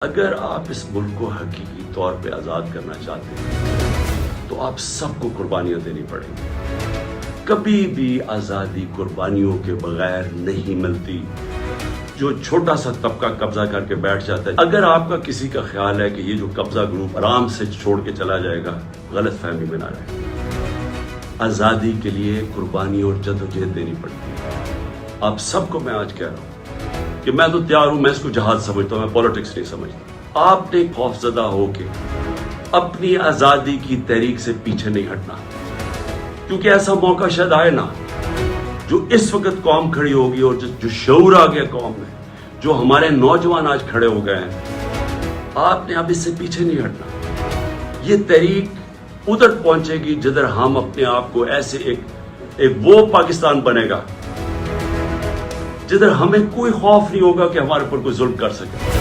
اگر آپ اس ملک کو حقیقی طور پہ آزاد کرنا چاہتے ہیں تو آپ سب کو قربانیاں دینی پڑیں گی۔ کبھی بھی آزادی قربانیوں کے بغیر نہیں ملتی۔ جو چھوٹا سا طبقہ قبضہ کر کے بیٹھ جاتا ہے، اگر آپ کا کسی کا خیال ہے کہ یہ جو قبضہ گروپ آرام سے چھوڑ کے چلا جائے گا، غلط فہمی میں نہ رہے۔ آزادی کے لیے قربانی اور جدوجہد دینی پڑتی ہے۔ آپ سب کو میں آج کہہ رہا ہوں کہ میں تو تیار ہوں، میں اس کو جہاد سمجھتا ہوں، میں پولیٹکس نہیں سمجھتا۔ آپ نے خوفزدہ ہو کے اپنی آزادی کی تحریک سے پیچھے نہیں ہٹنا، کیونکہ ایسا موقع شاید آئے نا، جو اس وقت قوم کھڑی ہوگی اور جو شعور آ گیا قوم میں، جو ہمارے نوجوان آج کھڑے ہو گئے ہیں، آپ نے اب اس سے پیچھے نہیں ہٹنا۔ یہ تحریک ادھر پہنچے گی جدھر ہم اپنے آپ کو ایسے ایک وہ پاکستان بنے گا جدھر ہمیں کوئی خوف نہیں ہوگا کہ ہمارے اوپر کوئی ظلم کر سکے۔